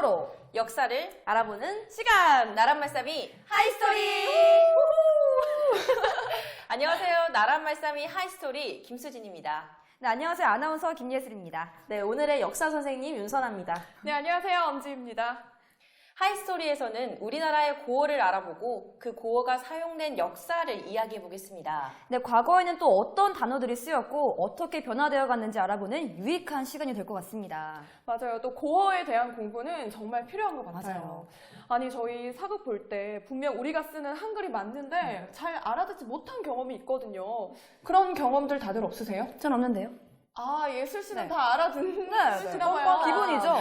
코어로 역사를 알아보는 시간! 나란말싸미 하이스토리! 안녕하세요. 나란말싸미 하이스토리 김수진입니다. 네, 안녕하세요. 아나운서 김예슬입니다. 네, 오늘의 역사 선생님 윤선아입니다. 네, 안녕하세요. 엄지입니다. 하이스토리에서는 우리나라의 고어를 알아보고 그 고어가 사용된 역사를 이야기해 보겠습니다. 네, 과거에는 또 어떤 단어들이 쓰였고 어떻게 변화되어 갔는지 알아보는 유익한 시간이 될 것 같습니다. 맞아요. 또 고어에 대한 공부는 정말 필요한 것 같아요. 맞아요. 아니, 저희 사극 볼 때 분명 우리가 쓰는 한글이 맞는데 잘 알아듣지 못한 경험이 있거든요. 그런 경험들 다들 없으세요? 전 없는데요. 아, 예슬 씨는 네. 다 알아듣시나 봐요. 기본이죠.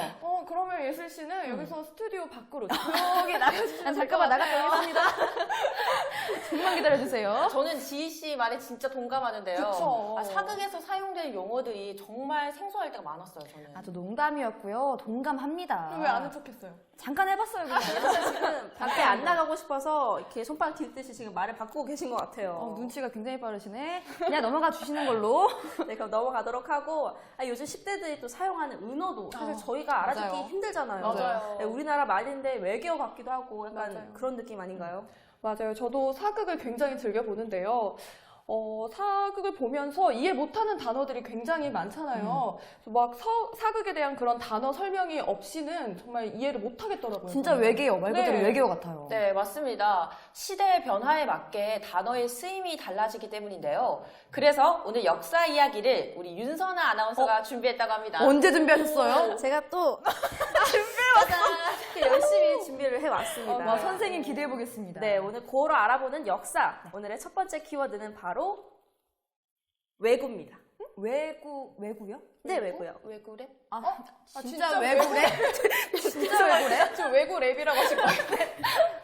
그러면 예슬 씨는 여기서 스튜디오 밖으로 조용히 나가주시면 잠깐만 나갔다 오겠습니다. 조금만 기다려주세요. 저는 지희 씨 말에 진짜 동감하는데요. 그쵸. 사극에서 사용되는 용어들이 정말 생소할 때가 많았어요, 저는. 아주 농담이었고요. 동감합니다. 왜 아는 척했어요? 잠깐 해봤어요. 그냥. 지금 밖에 안 나가고 싶어서 이렇게 손가락 딜듯이 지금 말을 바꾸고 계신 것 같아요. 눈치가 굉장히 빠르시네. 그냥 넘어가 주시는 걸로. 네, 그럼 넘어가도록 하고 요즘 10대들이 또 사용하는 은어도 사실 저희가 알아듣기 맞아요. 힘들잖아요. 맞아요. 네, 우리나라 말인데 외계어 같기도 하고 약간 맞아요. 그런 느낌 아닌가요? 맞아요. 저도 사극을 굉장히 즐겨보는데요. 사극을 보면서 이해 못하는 단어들이 굉장히 많잖아요. 그래서 막 사극에 대한 그런 단어 설명이 없이는 정말 이해를 못하겠더라고요. 진짜 저는. 외계어, 말 그대로 네. 외계어 같아요. 네, 맞습니다. 시대의 변화에 맞게 단어의 쓰임이 달라지기 때문인데요. 그래서 오늘 역사 이야기를 우리 윤선아 아나운서가 준비했다고 합니다. 언제 준비하셨어요? 제가 또 준비해왔다. 열심히 준비를 해왔습니다. 와, 선생님 기대해보겠습니다. 네, 오늘 고어로 알아보는 역사. 오늘의 첫 번째 키워드는 바로 외구입니다. 외구요? 네, 외구요. 왜 그래? 진짜 외구래? 진짜 외구래? 저 외구 랩이라고 하실 거예요.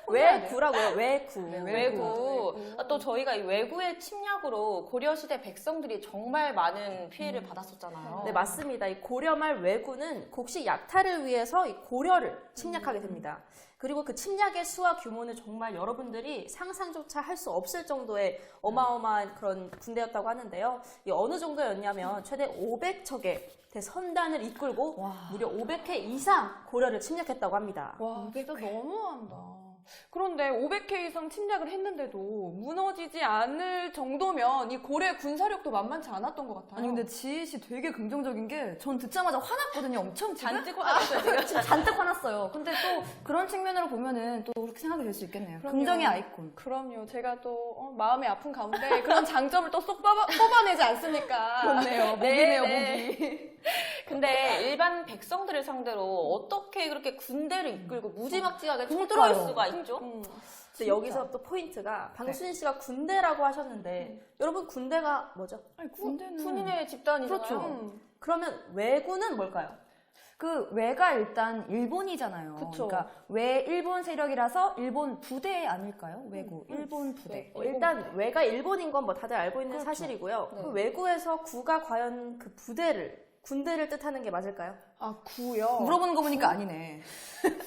외구라고요, 외구. 외구. 또 저희가 이 외구의 침략으로 고려시대 백성들이 정말 많은 피해를 받았었잖아요. 네, 맞습니다. 이 고려말 왜구는 곡식 약탈을 위해서 이 고려를 침략하게 됩니다. 그리고 그 침략의 수와 규모는 정말 여러분들이 상상조차 할 수 없을 정도의 어마어마한 그런 군대였다고 하는데요. 이 어느 정도였냐면 최대 500척의 대선단을 이끌고 무려 500회 이상 고려를 침략했다고 합니다. 와, 진짜 너무한다. 그런데 500회 이상 침략을 했는데도 무너지지 않을 정도면 이 고려의 군사력도 만만치 않았던 것 같아요. 아니 근데 지희 씨 되게 긍정적인 게 전 듣자마자 화났거든요. 엄청 지금? 잔뜩 화났어요, 지금. 잔뜩 화났어요. 근데 또 그런 측면으로 보면은 또 그렇게 생각이 될 수 있겠네요. 그럼요. 긍정의 아이콘. 그럼요. 제가 또 마음이 아픈 가운데 그런 장점을 또 쏙 뽑아내지 않습니까? 그렇네요. 목이네요, 목이. 근데 일반 백성들을 상대로 어떻게 그렇게 군대를 이끌고 무지막지하게 그러니까요. 쳐들어올 수가 있죠? 근데 여기서 또 포인트가 방순희 씨가 군대라고 하셨는데 여러분 군대가 뭐죠? 아니, 군대는. 군인의 집단이잖아요. 그렇죠. 그러면 왜구는 뭘까요? 그 외가 일단 일본이잖아요. 그쵸. 그러니까 외 일본 세력이라서 일본 부대 아닐까요? 외구. 일본 부대. 일단 외가 일본인 건 뭐 다들 알고 있는 그렇죠. 사실이고요. 네. 그 외구에서 구가 과연 그 군대를 뜻하는 게 맞을까요? 아, 구요? 물어보는 거 보니까 아니네.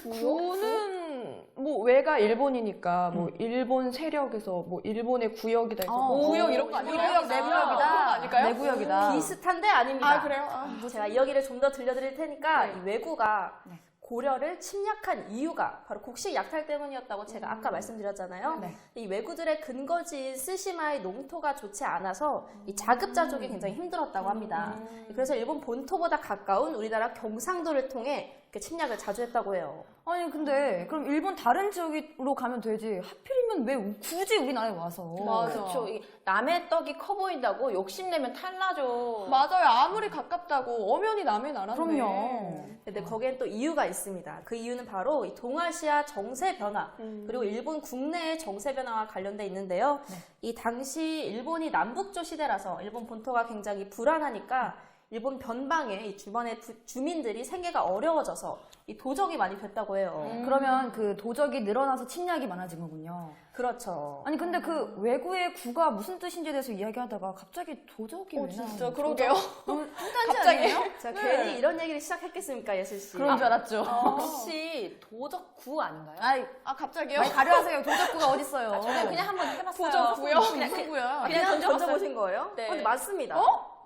구는 뭐 외가 일본이니까 뭐 일본 세력에서 뭐 일본의 구역이다 해서 뭐 구역 이런 거 아니에요? 구역, 내 구역이다. 그런 거 아닐까요? 내 구역이다. 비슷한데 아닙니다. 아, 그래요? 아, 제가 이 얘기를 좀 더 들려드릴 테니까 네. 이 왜구가 네. 고려를 침략한 이유가 바로 곡식 약탈 때문이었다고 제가 아까 말씀드렸잖아요. 네. 이 왜구들의 근거지인 쓰시마의 농토가 좋지 않아서 이 자급자족이 굉장히 힘들었다고 합니다. 그래서 일본 본토보다 가까운 우리나라 경상도를 통해 이렇게 침략을 자주 했다고 해요. 아니 근데 그럼 일본 다른 지역으로 가면 되지. 하필이면 왜 굳이 우리나라에 와서. 맞아. 그렇죠. 이게 남의 떡이 커 보인다고 욕심내면 탈나죠. 맞아요. 아무리 가깝다고 엄연히 남의 나라인데. 그럼요. 근데 거기엔 또 이유가 있습니다. 그 이유는 바로 이 동아시아 정세 변화 그리고 일본 국내의 정세 변화와 관련돼 있는데요. 이 당시 일본이 남북조 시대라서 일본 본토가 굉장히 불안하니까 일본 변방에 이 주변의 주민들이 생계가 어려워져서 이 도적이 많이 됐다고 해요. 그러면 그 도적이 늘어나서 침략이 많아진 거군요. 그렇죠. 아니 근데 그 외구의 구가 무슨 뜻인지에 대해서 이야기하다가 갑자기 도적이 왜 나오는 진짜 그러게요. 너무 갑자기? 아니에요? 제가 괜히 이런 얘기를 시작했겠습니까, 예슬 씨? 그런 줄 알았죠. 혹시 도적구 아닌가요? 아이, 아, 갑자기요? 많이 가려하세요. 도적구가 어딨어요. 저는 그냥 한번 해봤어요. 도적 구요? 그냥, 무슨 구야? 그냥 던져봤어요. 던져보신 거예요? 네. 근데 맞습니다.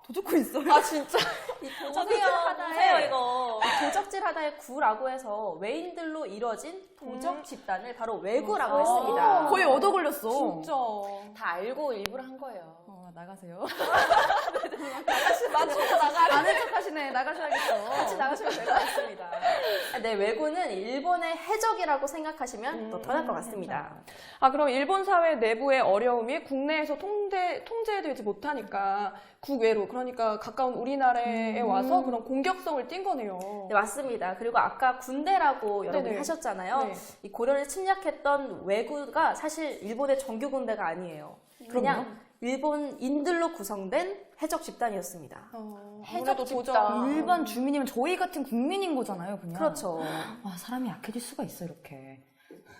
도둑고 있어요. 아 진짜? 이 보세요, 이거. 도적질 하다의 구라고 해서 외인들로 이뤄진 도적 집단을 바로 외구라고 오, 했습니다. 거의 얻어 걸렸어. 진짜. 다 알고 일부러 한 거예요. 나가세요. 맞추고 나가. 아는 척 하시네. 나가셔야겠어. 같이 나가시면 될 것 같습니다. 네, 외구는 일본의 해적이라고 생각하시면 더 편할 것 같습니다. 아, 그럼 일본 사회 내부의 어려움이 국내에서 통제되지 못하니까 국외로, 그러니까 가까운 우리나라에 와서 그런 공격성을 띈 거네요. 네, 맞습니다. 그리고 아까 군대라고 여러분이 네네. 하셨잖아요. 네. 이 고려를 침략했던 왜구가 사실 일본의 정규 군대가 아니에요. 그냥 일본인들로 구성된 해적 집단이었습니다. 해적 해적 도적. 집단. 일반 주민이면 저희 같은 국민인 거잖아요, 그냥. 그렇죠. 와, 사람이 약해질 수가 있어, 이렇게.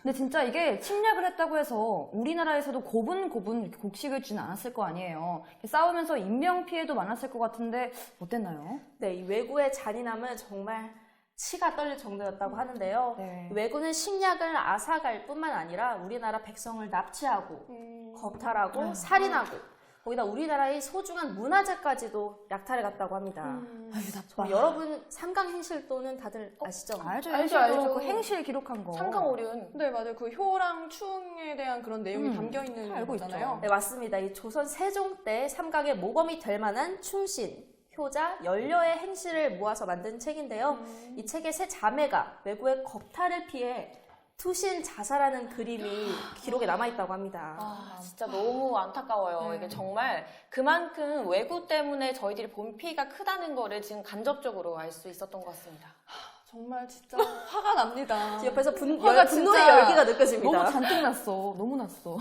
근데 진짜 이게 침략을 했다고 해서 우리나라에서도 고분고분 이렇게 곡식을 주진 않았을 거 아니에요. 싸우면서 인명피해도 많았을 것 같은데 어땠나요? 네, 이 왜구의 잔인함은 정말 치가 떨릴 정도였다고 하는데요. 네. 왜구는 식량을 앗아갈 뿐만 아니라 우리나라 백성을 납치하고 겁탈하고 살인하고 거기다 우리나라의 소중한 문화재까지도 약탈해 갔다고 합니다. 아유, 나빠. 여러분 삼강행실도는 다들 아시죠? 알죠, 알죠, 알죠. 알죠. 그 행실 기록한 거. 상강오륜. 네, 맞아요. 그 효랑 충에 대한 그런 내용이 담겨 있는 알고 거잖아요. 네, 맞습니다. 이 조선 세종 때 삼강의 모범이 될 만한 충신, 효자, 연려의 행실을 모아서 만든 책인데요. 이 책의 세 자매가 왜구의 겁탈을 피해 투신 자살하는 그림이 기록에 남아있다고 합니다. 아, 진짜 너무 안타까워요. 이게 정말 그만큼 왜구 때문에 저희들이 본 피해가 크다는 거를 지금 간접적으로 알 수 있었던 것 같습니다. 정말 진짜 화가 납니다. 옆에서 화가 분노의 진짜 열기가 느껴집니다. 너무 잔뜩 났어. 너무 났어.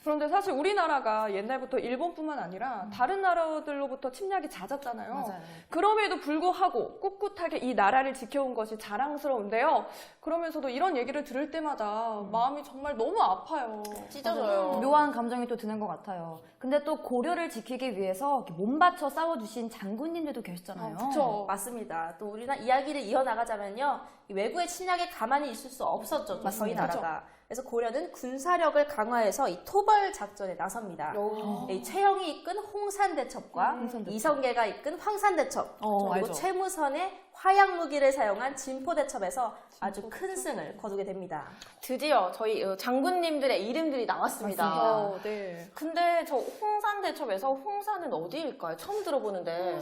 그런데 사실 우리나라가 옛날부터 일본뿐만 아니라 다른 나라들로부터 침략이 잦았잖아요. 맞아요. 그럼에도 불구하고 꿋꿋하게 이 나라를 지켜온 것이 자랑스러운데요. 그러면서도 이런 얘기를 들을 때마다 마음이 정말 너무 아파요. 찢어져요. 묘한 감정이 또 드는 것 같아요. 근데 또 고려를 지키기 위해서 이렇게 몸바쳐 싸워주신 장군님들도 계셨잖아요. 그렇죠. 맞습니다. 또 우리나 이야기를 이어나가자면요. 이 외구의 침략에 가만히 있을 수 없었죠. 또 저희 맞습니다. 나라가. 그래서 고려는 군사력을 강화해서 이 토벌 작전에 나섭니다. 이 최영이 이끈 홍산대첩과 홍산대첩. 이성계가 이끈 황산대첩, 그리고 알죠. 최무선의 화약 무기를 사용한 진포대첩에서 아주 큰 승을 거두게 됩니다. 드디어 저희 장군님들의 이름들이 나왔습니다. 네. 근데 저 홍산대첩에서 홍산은 어디일까요? 처음 들어보는데.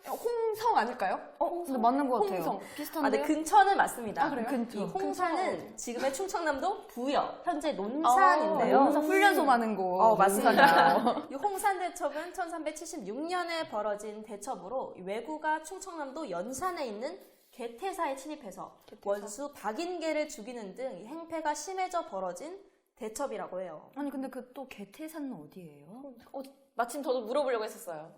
홍성 아닐까요? 근데 맞는 것 같아요. 홍성. 아, 네, 비슷한데요? 근처는 맞습니다. 아, 그래요? 근처. 이 홍산은 지금의 충청남도 부여, 현재 논산인데요. 용사 훈련소 많은 곳. 맞습니다. 이 홍산대첩은 1376년에 벌어진 대첩으로 이 왜구가 충청남도 연산에 있는 개태사에 침입해서 원수 박인계를 죽이는 등 이 행패가 심해져 벌어진 대첩이라고 해요. 아니 근데 그 또 개태산은 어디예요? 마침 저도 물어보려고 했었어요.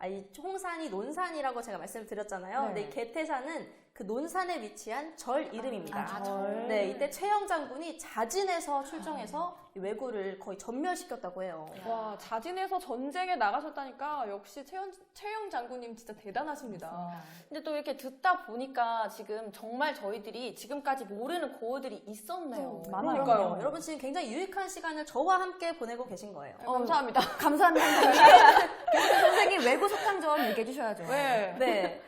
이 홍산이 논산이라고 제가 말씀을 드렸잖아요. 네. 근데 이 개태산은 그 논산에 위치한 절 이름입니다. 절. 네, 이때 최영 장군이 자진해서 출정해서 이 왜구를 거의 전멸시켰다고 해요. 와, 자진해서 전쟁에 나가셨다니까 역시 최영 장군님 진짜 대단하십니다. 근데 또 이렇게 듣다 보니까 지금 정말 저희들이 지금까지 모르는 고어들이 있었네요. 많아요. 그러니까요. 여러분 지금 굉장히 유익한 시간을 저와 함께 보내고 계신 거예요. 감사합니다. 감사합니다. 계속해서 선생님 외고 속탕전 얘기해 주셔야죠. 네. 네.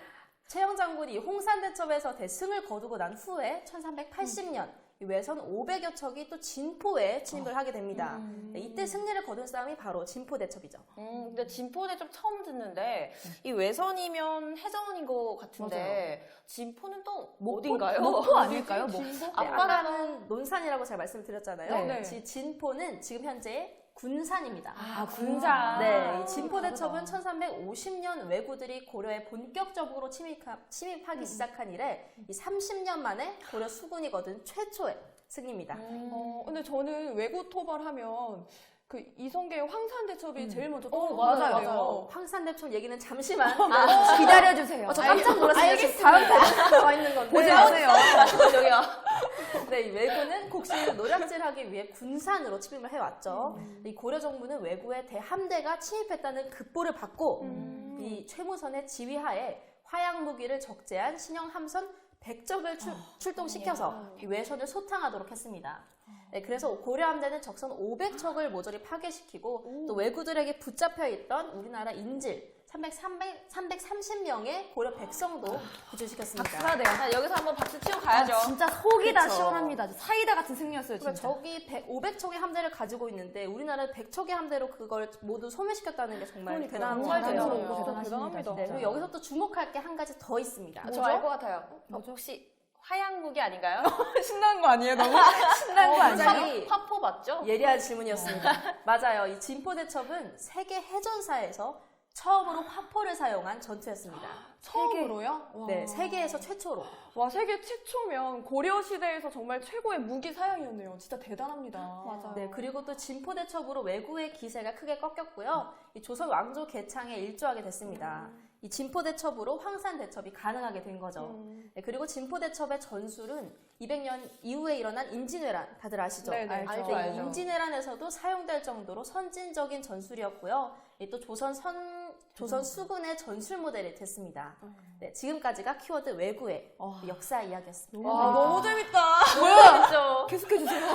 최영 장군이 홍산대첩에서 대승을 거두고 난 후에 1380년 이 외선 500여 척이 또 진포에 침입을 하게 됩니다. 네, 이때 승리를 거둔 싸움이 바로 진포대첩이죠. 근데 진포대첩 처음 듣는데 이 외선이면 해전인 것 같은데 진포는 또 어딘가요? 목포 아닐까요? 어디지? 목포? 진포? 네, 아까는 논산이라고 제가 말씀드렸잖아요. 네. 이 진포는 지금 현재 군산입니다. 아, 군산. 네, 이 진포대첩은 1350년 왜구들이 고려에 본격적으로 침입하기 시작한 이래 이 30년 만에 고려 수군이 거둔 최초의 승리입니다. 근데 저는 외구 토벌하면 그 이성계의 황산대첩이 제일 먼저 맞아요. 떠오르는데요. 황산대첩 얘기는 잠시만 기다려주세요. 저 깜짝 놀랐어요. 지금 다음 페이지에 나와 있는 건데. 보지 마세요. 여기요. 네, 이 왜구는 곡식을 노략질하기 위해 군산으로 침입을 해왔죠. 이 고려 정부는 왜구의 대함대가 침입했다는 급보를 받고 이 최무선의 지휘하에 화약 무기를 적재한 신형 함선 100척을 출동시켜서 이 외선을 소탕하도록 했습니다. 네, 그래서 고려 함대는 적선 500척을 모조리 파괴시키고 또 왜구들에게 붙잡혀 있던 우리나라 인질 330명의 고려 백성도 구출시켰습니다. 박수가 돼요. 자, 여기서 한번 박수 치고 가야죠. 아, 진짜 속이 다 그쵸. 시원합니다. 사이다 같은 승리였어요, 그러니까 진짜. 저기 500척의 함대를 가지고 있는데 우리나라는 100척의 함대로 그걸 모두 소멸시켰다는 게 정말 그러니까요. 대단한 정말 거잖아요. 대단해요. 대단합니다. 네, 그리고 여기서 또 주목할 게 한 가지 더 있습니다. 저 알 것 같아요. 혹시 화양국이 아닌가요? 신난 거 아니에요, 너무? 신난 거 아니에요? 굉장히 화포 맞죠? 예리한 질문이었습니다. 맞아요. 이 진포대첩은 세계 해전사에서 처음으로 화포를 사용한 전투였습니다. 처음으로요? 와. 네, 세계에서 최초로. 와, 세계 최초면 고려 시대에서 정말 최고의 무기 사양이었네요. 진짜 대단합니다. 맞아요. 네, 그리고 또 진포대첩으로 왜구의 기세가 크게 꺾였고요. 이 조선 왕조 개창에 일조하게 됐습니다. 이 진포대첩으로 황산대첩이 가능하게 된 거죠. 네, 그리고 진포대첩의 전술은 200년 이후에 일어난 임진왜란, 다들 아시죠? 네, 네. 알죠, 네, 이 알죠. 임진왜란에서도 사용될 정도로 선진적인 전술이었고요. 또 조선 수군의 전술 모델이 됐습니다. 네, 지금까지가 키워드 외구의 역사 이야기였습니다. 와, 너무 재밌다. 뭐야? 계속해주세요.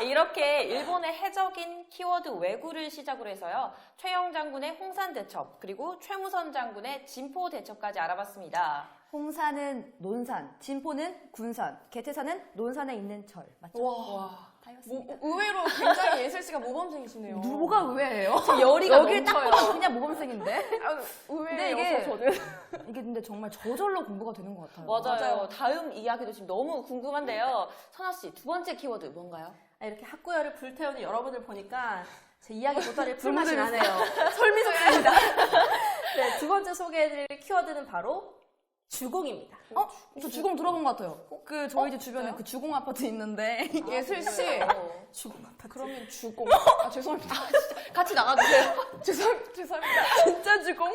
이렇게 일본의 해적인 키워드 왜구를 시작으로 해서요. 최영 장군의 홍산대첩, 그리고 최무선 장군의 진포대첩까지 알아봤습니다. 홍산은 논산, 진포는 군산, 개태산은 논산에 있는 절. 맞죠? 와. 다 이었습니다. 의외로 굉장히 예슬 씨가 모범생이시네요. 뭐가 의외예요? 열이가 여기 딱 넘쳐요. 봐도 그냥 모범생인데? 아, 근데 의외였어요, 이게- 저는. 이게 근데 정말 저절로 공부가 되는 것 같아요. 맞아요. 맞아요. 다음 이야기도 지금 너무 궁금한데요. 선아 씨, 두 번째 키워드 뭔가요? 이렇게 학구열을 불태우는 여러분을 보니까 제 이야기 보따리를 풀맛이 나네요. 설미석입니다. 네, 두 번째 소개해드릴 키워드는 바로 주공입니다. 저 주공 들어본 것 같아요. 그 저희 집 주변에 진짜요? 그 주공 아파트 있는데 예슬 씨. 주공 아파트. 그러면 주공. 아, 죄송합니다. 같이 나가주세요. 죄송합니다. 진짜 주공?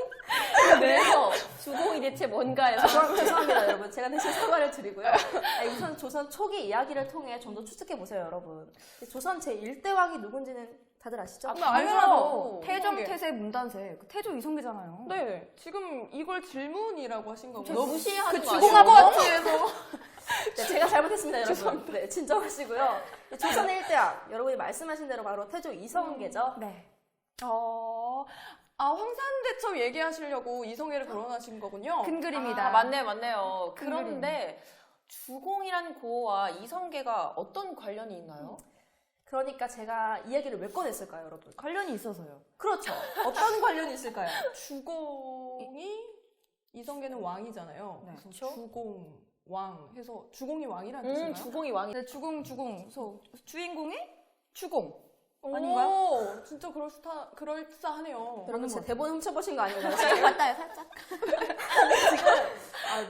그래서 주공이 대체 뭔가요? 죄송합니다, 여러분. 제가 대신 사과를 드리고요. 우선 조선 초기 이야기를 통해 좀 더 추측해보세요, 여러분. 조선 제1대왕이 누군지는 다들 아시죠? 나 알죠. 알죠. 태정, 이성계. 태세, 문단세. 그 태조 이성계잖아요. 네, 지금 이걸 질문이라고 하신 거고요. 너무 무시하는 그 거 주공 아니에요? 아파트에서. 네, 제가 잘못했습니다, 여러분. 네, 진정하시고요. 조선 1대왕, 여러분이 말씀하신 대로 바로 태조 이성계죠. 네. 황산대첩 얘기하시려고 이성계를 거론하신 거군요. 큰 그림이다. 아, 맞네요, 맞네요. 큰 그런데 주공이라는 고어와 이성계가 어떤 관련이 있나요? 그러니까 제가 이야기를 왜 꺼냈을까요, 여러분? 관련이 있어서요. 그렇죠. 어떤 관련이 있을까요? 주공이 이성계는 왕이잖아요. 네. 그래서 주공, 왕 해서 주공이 왕이라는 뜻인가요? 주공이 왕이. 근데 주공. 그래서 주인공이 주공. 오, 아닌가요? 진짜 그럴싸하네요. 여러분, 제 대본 훔쳐보신 거 아닌가요? 맞다요, 살짝.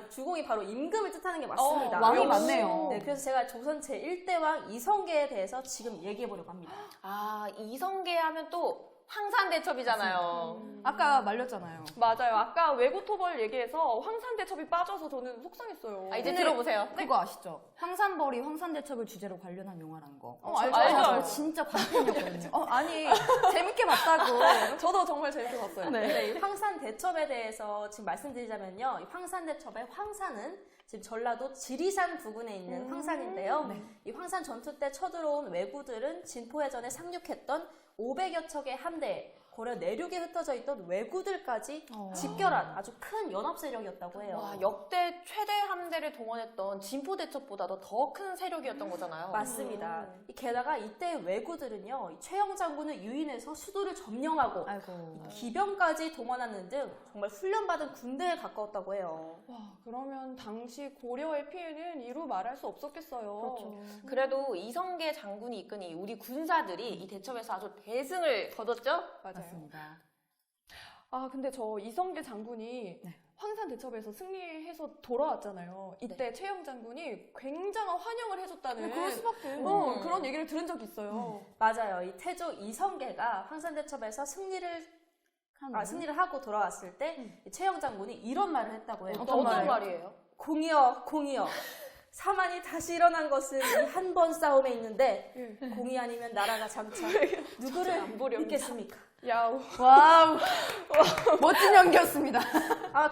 주공이 바로 임금을 뜻하는 게 맞습니다. 왕이 역시. 맞네요. 네, 그래서 제가 조선 제1대왕 이성계에 대해서 지금 얘기해보려고 합니다. 아, 이성계 하면 또 황산대첩이잖아요. 아까 말렸잖아요. 맞아요. 아까 외구토벌 얘기해서 황산대첩이 빠져서 저는 속상했어요. 아, 이제 근데- 들어보세요. 그거 아시죠? 황산벌이 황산대첩을 주제로 관련한 영화라는 거. 알죠, 알죠. 알죠. 저 진짜 관팬이었거든요. 아니, 재밌게 봤다고. 저도 정말 재밌게 봤어요. 네, 이 황산대첩에 대해서 지금 말씀드리자면요. 이 황산대첩의 황산은 지금 전라도 지리산 부근에 있는 황산인데요. 이 황산 전투 때 쳐들어온 왜구들은 진포해전에 상륙했던 500여 척의 함대에 고려 내륙에 흩어져 있던 왜구들까지 집결한 아주 큰 연합 세력이었다고 해요. 와, 역대 최대 함대를 동원했던 진포대첩보다도 더 큰 세력이었던 거잖아요. 맞습니다. 게다가 이때 왜구들은요, 이 최영 장군을 유인해서 수도를 점령하고 아이고. 기병까지 동원하는 등 정말 훈련받은 군대에 가까웠다고 해요. 와, 그러면 당시 고려의 피해는 이루 말할 수 없었겠어요. 그렇죠. 그래도 이성계 장군이 이끈 이 우리 군사들이 이 대첩에서 아주 대승을 거뒀죠? 맞아요. 맞습니다. 근데 저 이성계 장군이 네. 황산대첩에서 승리해서 돌아왔잖아요. 이때 최영 장군이 굉장한 환영을 해줬다는 그럴 수밖에. 그런 얘기를 들은 적이 있어요. 맞아요. 이 태조 이성계가 황산대첩에서 승리를 하고 돌아왔을 때 최영 장군이 이런 말을 했다고 해요. 어떤 어떤 말이에요? 말이에요? 공이여 사만이 다시 일어난 것은 이 한 번 싸움에 있는데 예. 공이 아니면 나라가 장차 누구를 믿겠습니까? 야우. 와우. 멋진 연기였습니다.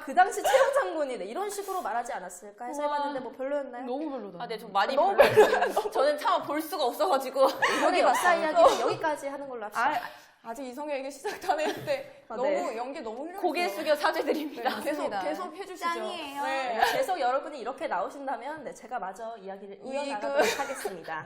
그 당시 최영 장군이 이런 식으로 말하지 않았을까 해서 우와. 해봤는데 뭐 별로였나요? 너무 별로다. 아, 네, 좀 많이 별로였어요. 저는 차마 볼 수가 없어가지고. 여기 역사 이야기는 여기까지 하는 걸로 합시다. 아직 이성의 얘기 시작도 안 했는데 아, 너무 네. 연기 너무 훌륭해요. 고개 숙여 사죄드립니다. 계속 해주시죠. 짱이에요. 네. 계속 여러분이 이렇게 나오신다면 네, 제가 마저 이야기를 이어나가도록 하겠습니다.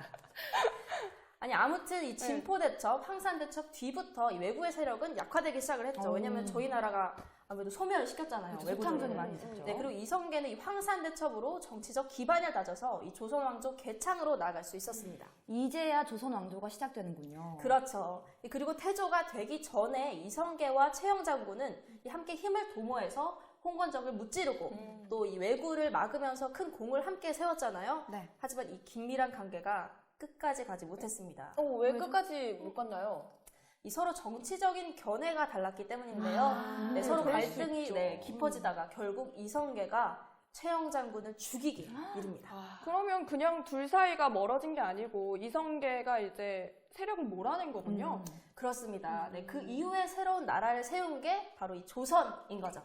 아니 아무튼 이 진포대첩, 황산대첩 뒤부터 이 외구의 세력은 약화되기 시작을 했죠. 왜냐하면 저희 나라가 아무래도 소멸을 시켰잖아요. 소탕전이 외구들을. 많이 있었죠. 네, 그리고 이성계는 이 황산대첩으로 정치적 기반을 다져서 이 조선 왕조 개창으로 나아갈 수 있었습니다. 이제야 조선 왕조가 시작되는군요. 그렇죠. 그리고 태조가 되기 전에 이성계와 최영 장군은 이 함께 힘을 도모해서 홍건적을 무찌르고 또 이 왜구를 막으면서 큰 공을 함께 세웠잖아요. 네. 하지만 이 긴밀한 관계가 끝까지 가지 못했습니다. 왜 끝까지 못 갔나요? 이 서로 정치적인 견해가 달랐기 때문인데요. 네, 서로 그럴 수 갈등이 있죠. 깊어지다가 결국 이성계가 최영 장군을 죽이게 이릅니다. 그러면 그냥 둘 사이가 멀어진 게 아니고 이성계가 이제 세력을 몰아낸 거군요. 그렇습니다. 네, 그 이후에 새로운 나라를 세운 게 바로 이 조선인 거죠.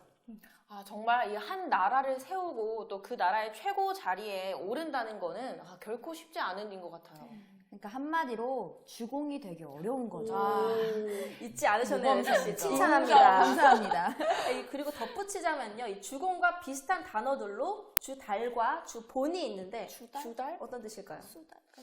정말 이 한 나라를 세우고 또 그 나라의 최고 자리에 오른다는 거는 결코 쉽지 않은 일인 것 같아요. 그러니까 한마디로 주공이 되게 어려운 거죠. 잊지 않으셨네요, 예슬 씨. 인정. 칭찬합니다. 감사합니다. 네, 그리고 덧붙이자면요, 이 주공과 비슷한 단어들로 주달과 주본이 있는데 주달? 어떤 뜻일까요?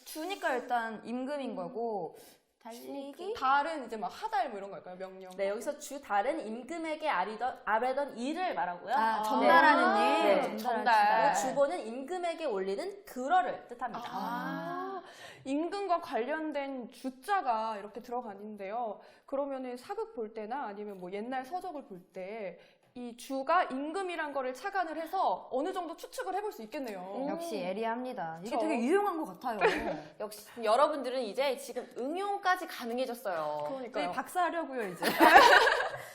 주니까 일단 임금인 거고 달리기? 달은 이제 막 하달 뭐 이런 걸까요? 명령. 네, 여기서 주달은 임금에게 아뢰던 일을 말하고요. 전달하는 네. 일. 네, 전달. 그리고 주본은 임금에게 올리는 그러를 뜻합니다. 임금과 관련된 주자가 이렇게 들어가는데요. 그러면은 사극 볼 때나 아니면 뭐 옛날 서적을 볼 때 이 주가 임금이란 거를 착안을 해서 어느 정도 추측을 해볼 수 있겠네요. 역시 예리합니다. 이게 그쵸. 되게 유용한 것 같아요. 역시 여러분들은 이제 지금 응용까지 가능해졌어요. 그러니까요. 저희 박사하려고요 이제.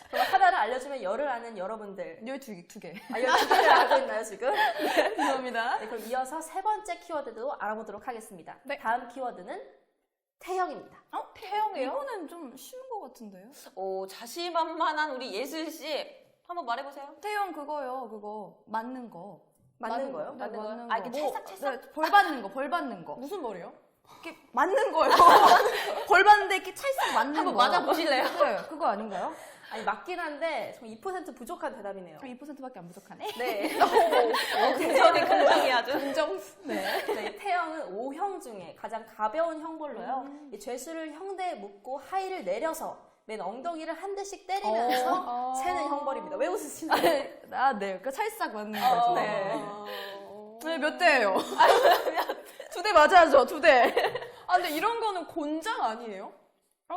그럼 하나를 알려주면 열을 아는 여러분들. 12개. 열두개를 알고 있나요, 지금? 감사합니다. 네, 그럼 이어서 세 번째 키워드도 알아보도록 하겠습니다. 네. 다음 키워드는 태형입니다. 태형이에요? 이거는 좀 쉬운 것 같은데요? 자신만만한 우리 예슬 씨 한번 말해보세요. 태형 그거요. 그거 맞는 거. 맞는 거요? 맞는 거요? 거. 이렇게 찰싹찰싹? 네, 벌 받는 거. 벌 받는 거. 무슨 벌이요? 이렇게 맞는 거예요. 벌 받는데 이렇게 찰싹 맞는 한번 거. 맞아보실래요? 네, 그거 아닌가요? 아니, 맞긴 한데, 정 2% 부족한 대답이네요. 2%밖에 안 부족하네. 네. 굉장히 긍정이 아주. 네. 네, 태형은 5형 중에 가장 가벼운 형벌로요. 이 죄수를 형대에 묶고 하의를 내려서 맨 엉덩이를 한 대씩 때리면서 세는 형벌입니다. 왜 웃으시나요? 네. 그 찰싹 맞는 거죠. 네. 네, 몇 대예요? 2대 맞아야죠, 2대. 근데 이런 거는 곤장 아니에요?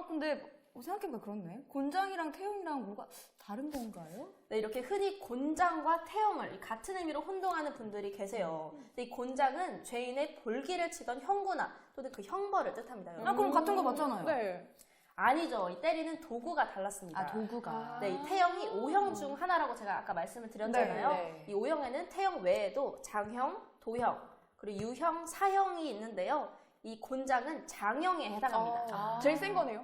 근데 생각해보니까 그렇네. 곤장이랑 태형이랑 뭐가 다른 건가요? 네, 이렇게 흔히 곤장과 태형을 같은 의미로 혼동하는 분들이 계세요. 근데 이 곤장은 죄인의 볼기를 치던 형구나 또는 그 형벌을 뜻합니다. 여러분. 그럼 같은 거 맞잖아요. 네. 아니죠. 이 때리는 도구가 달랐습니다. 도구가. 네, 이 태형이 5형 중 하나라고 제가 아까 말씀을 드렸잖아요. 네. 이 5형에는 태형 외에도 장형, 도형, 그리고 유형, 사형이 있는데요. 이 곤장은 장형에 해당합니다. 제일 센 거네요.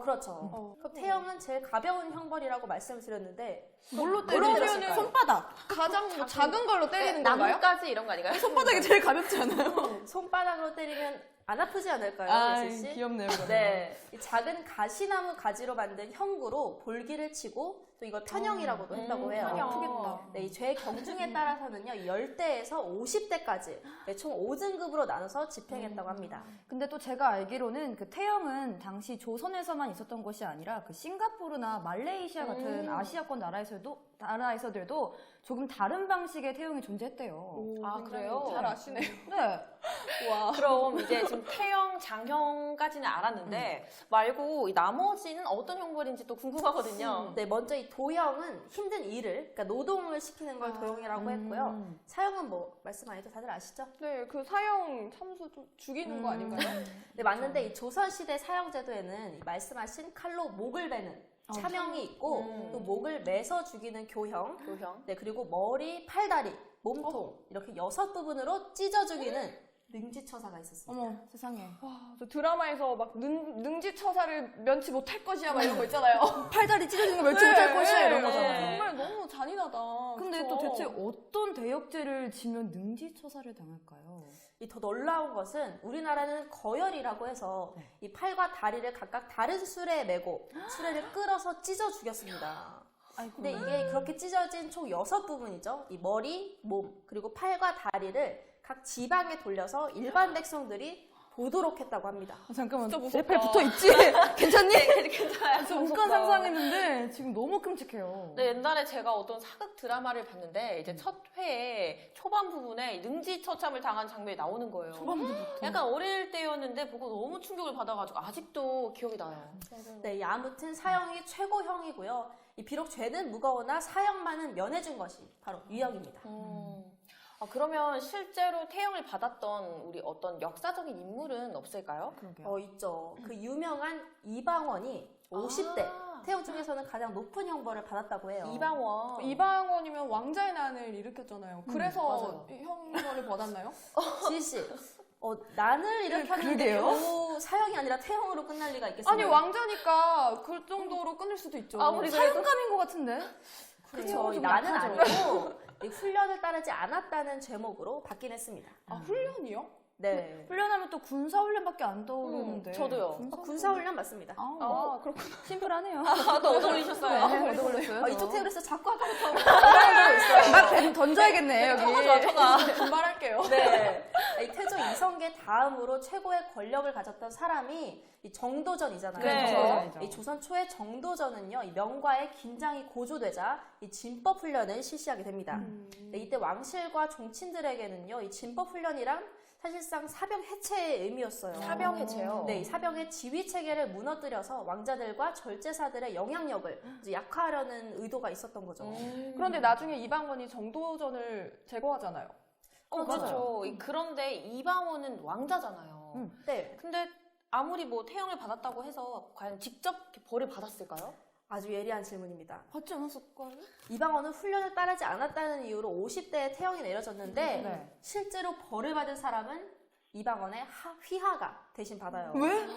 그렇죠. 그럼 태형은 제일 가벼운 형벌이라고 말씀을 드렸는데 뭘로 때리면 때리면 손바닥. 가장 뭐 작은 걸로 때리는 건가요? 나뭇가지 이런 거 아닌가요? 손바닥이 제일 가볍지 않아요? 손바닥으로 때리면 안 아프지 않을까요, 예슬 씨? 귀엽네요. 그러면. 네, 이 작은 가시나무 가지로 만든 형구로 볼기를 치고 또 이걸 편형이라고도 했다고 해요. 편형. 아프겠다. 네, 이 죄 경중에 따라서는요, 10대에서 50대까지 총 5등급으로 나눠서 집행했다고 합니다. 근데 또 제가 알기로는 그 태형은 당시 조선에서만 있었던 것이 아니라 그 싱가포르나 말레이시아 같은 아시아권 나라에서들도 조금 다른 방식의 태형이 존재했대요. 그래요? 잘 아시네요. 네. 와. 그럼 이제 지금 태형, 장형까지는 알았는데 말고 이 나머지는 어떤 형벌인지 또 궁금하거든요. 네, 먼저 이 도형은 힘든 일을, 그러니까 노동을 시키는 걸 도형이라고 했고요. 사형은 뭐 말씀 안 해도 다들 아시죠? 네, 그 사형 참수 좀 죽이는 거 아닌가요? 네, 맞는데 이 조선시대 사형제도에는 이 말씀하신 칼로 목을 베는 차명이 있고 또 목을 매서 죽이는 교형, 교형. 네, 그리고 머리, 팔다리, 몸통 이렇게 6부분으로 찢어 죽이는 능지처사가 있었습니다. 어머, 세상에. 와, 저 드라마에서 막 능지처사를 면치 못할 것이야 막 이런 거 있잖아요. 팔다리 찢어지는 거 멸치 못할 것이야 이런 네. 거잖아요. 정말 너무 잔인하다. 근데 근데 또 그쵸. 대체 어떤 대역죄를 지면 능지처사를 당할까요? 이 더 놀라운 것은 우리나라는 거열이라고 해서 네. 이 팔과 다리를 각각 다른 수레에 메고 수레를 끌어서 찢어 죽였습니다. 근데 이게 그렇게 찢어진 총 6부분이죠. 이 머리, 몸, 그리고 팔과 다리를 각 지방에 돌려서 일반 백성들이 보도록 했다고 합니다. 잠깐만, 진짜 내 무섭다. 팔 붙어있지? 괜찮니? 괜찮아요. 저 잠깐 상상했는데 지금 너무 끔찍해요. 네, 옛날에 제가 어떤 사극 드라마를 봤는데 이제 첫 회에 초반 부분에 능지처참을 당한 장면이 나오는 거예요. 약간 어릴 때였는데 보고 너무 충격을 받아가지고 아직도 기억이 나요. 네, 이 아무튼 사형이 최고형이고요. 이 비록 죄는 무거우나 사형만은 면해준 것이 바로 유형입니다. 그러면 실제로 태형을 받았던 우리 어떤 역사적인 인물은 없을까요? 그러게요. 있죠. 그 유명한 이방원이 50대 아. 태형 중에서는 가장 높은 형벌을 받았다고 해요. 이방원. 이방원이면 왕자의 난을 일으켰잖아요. 그래서 맞아요. 형벌을 받았나요? 지희씨, 난을 일으켰는데 그러게요. 겨우 사형이 아니라 태형으로 끝날 리가 있겠어요? 아니 왕자니까 그 정도로 끊을 수도 있죠. 아무리 그래도 사형감인 것 같은데? 그렇죠. 좀 나는 약하죠. 아니고 이 훈련을 따르지 않았다는 제목으로 받긴 했습니다. 아 훈련이요? 네. 훈련하면 또 군사훈련밖에 안 떠오르는데. 저도요. 군사훈련 맞습니다. 아 그렇구나. 심플하네요. 또 얻어올리셨어요. 네, 얻어걸렸어요. 이쪽 테이블에서 자꾸 아까부터 불안해지고 있어요. 막 던져야겠네, 여기. 저가. 분발할게요. 네. 이 태조 이성계 다음으로 최고의 권력을 가졌던 사람이 이 정도전이잖아요. 네. 정도전이죠. 이 조선 초의 정도전은요, 이 명과의 긴장이 고조되자 이 진법 훈련을 실시하게 됩니다. 네, 이때 왕실과 종친들에게는요, 이 진법 훈련이란 사실상 사병 해체의 의미였어요. 사병 해체요. 네, 이 사병의 지휘 체계를 무너뜨려서 왕자들과 절제사들의 영향력을 이제 약화하려는 의도가 있었던 거죠. 그런데 나중에 이방원이 정도전을 제거하잖아요. 그렇죠. 그런데 이방원은 왕자잖아요. 네, 근데 아무리 뭐 태형을 받았다고 해서 과연 직접 이렇게 벌을 받았을까요? 아주 예리한 질문입니다. 받지 않았을까요? 이방원은 훈련을 따르지 않았다는 이유로 50대에 태형이 내려졌는데 네. 실제로 벌을 받은 사람은 이방원의 휘하가 대신 받아요. 왜?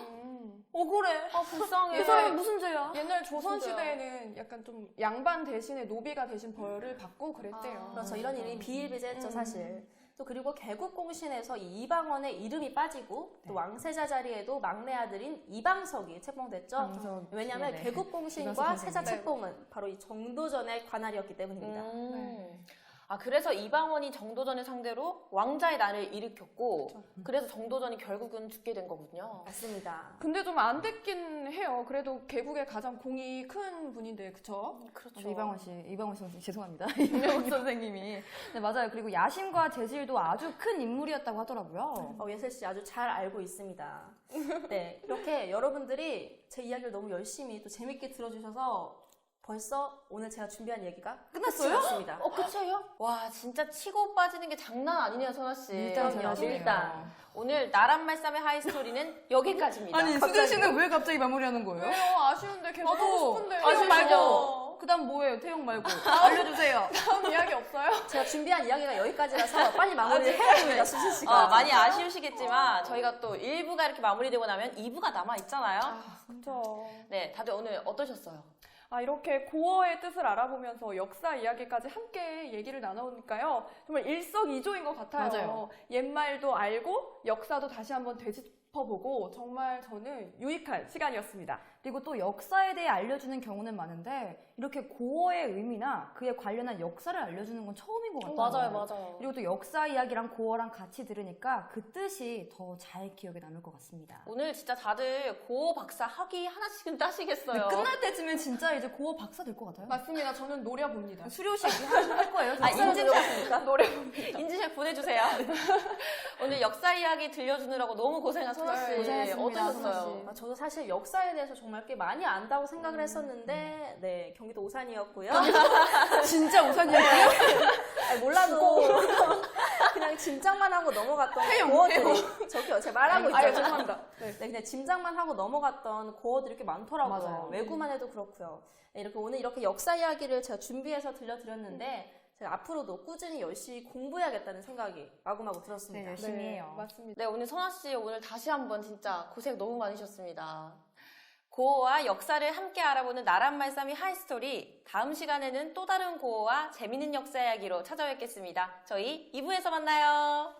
억울해. 불쌍해. 이 사람이 무슨 죄야? 옛날 조선 시대에는 약간 좀 양반 대신에 노비가 대신 벌을 받고 그랬대요. 그렇죠. 이런 일이 비일비재했죠, 사실. 또 그리고 개국공신에서 이 이방원의 이름이 빠지고 또 왕세자 자리에도 막내 아들인 이방석이 책봉됐죠. 방석. 왜냐하면 네. 개국공신과 이방석 세자 선생님. 책봉은 바로 이 정도전의 관할이었기 때문입니다. 그래서 이방원이 정도전을 상대로 왕자의 난을 일으켰고 그래서 정도전이 결국은 죽게 된 거군요. 맞습니다. 근데 좀 안 됐긴 해요. 그래도 개국의 가장 공이 큰 분인데, 그쵸? 그렇죠. 이방원 씨 죄송합니다. 이명훈 선생님이. 네, 맞아요. 그리고 야심과 재질도 아주 큰 인물이었다고 하더라고요. 예슬 씨 아주 잘 알고 있습니다. 네, 이렇게 여러분들이 제 이야기를 너무 열심히 또 재밌게 들어주셔서 벌써 오늘 제가 준비한 얘기가 끝났어요? 끝났습니다. 끝이에요? 와, 진짜 치고 빠지는 게 장난 아니네요, 선아 씨. 밀당 그럼요, 잘하시네요. 밀당. 오늘 나란 말씀의 하이스토리는 여기까지입니다. 아니, 수진 씨는 왜 갑자기 마무리하는 거예요? 왜요? 아쉬운데 계속 하고 싶은데. 태용 말고. 아쉬워요. 그 다음 뭐예요? 태용 말고. 알려주세요. 다음 이야기 없어요? 제가 준비한 이야기가 여기까지라서 빨리 마무리를 해야 됩니다, 수진 씨가. 많이 아쉬우시겠지만 저희가 또 1부가 이렇게 마무리되고 나면 2부가 남아있잖아요. 그쵸. 네, 다들 오늘 어떠셨어요? 이렇게 고어의 뜻을 알아보면서 역사 이야기까지 함께 얘기를 나눠보니까요. 정말 일석이조인 것 같아요. 맞아요. 옛말도 알고 역사도 다시 한번 되짚어보고 정말 저는 유익한 시간이었습니다. 그리고 또 역사에 대해 알려주는 경우는 많은데 이렇게 고어의 의미나 그에 관련한 역사를 알려주는 건 처음인 것 같아요. 맞아요. 그리고 또 역사 이야기랑 고어랑 같이 들으니까 그 뜻이 더 잘 기억에 남을 것 같습니다. 오늘 진짜 다들 고어 박사 학위 하나씩은 따시겠어요. 끝날 때쯤엔 진짜 이제 고어 박사 될 것 같아요. 맞습니다. 저는 노려봅니다. 수료식 할 거예요. 인증샷 인증샷 보내주세요. 오늘 역사 이야기 들려주느라고 너무 고생한 선아 씨. 네, 고생했습니다, 어떠셨어요? 선아 씨. 저도 사실 역사에 대해서 정말 꽤 많이 안다고 생각을 했었는데, 네, 경기도 오산이었고요. 진짜 우산이었어요? 아니, 몰라도 그냥 짐작만 하고 넘어갔던 고어들이 저기요, 제가 말하고 있잖아요. 죄송합니다. 네, 그냥 짐작만 하고 넘어갔던 고어들이 꽤 많더라고요. 맞아요. 외구만 해도 그렇고요. 네, 이렇게 오늘 이렇게 역사 이야기를 제가 준비해서 들려드렸는데 제가 앞으로도 꾸준히 열심히 공부해야겠다는 생각이 마구마구 들었습니다. 네, 열심히 해요. 맞습니다. 네, 오늘 선아 씨 오늘 다시 한번 진짜 고생 너무 많으셨습니다. 고어와 역사를 함께 알아보는 나란 말싸미 하이스토리. 다음 시간에는 또 다른 고어와 재밌는 역사 이야기로 찾아뵙겠습니다. 저희 2부에서 만나요.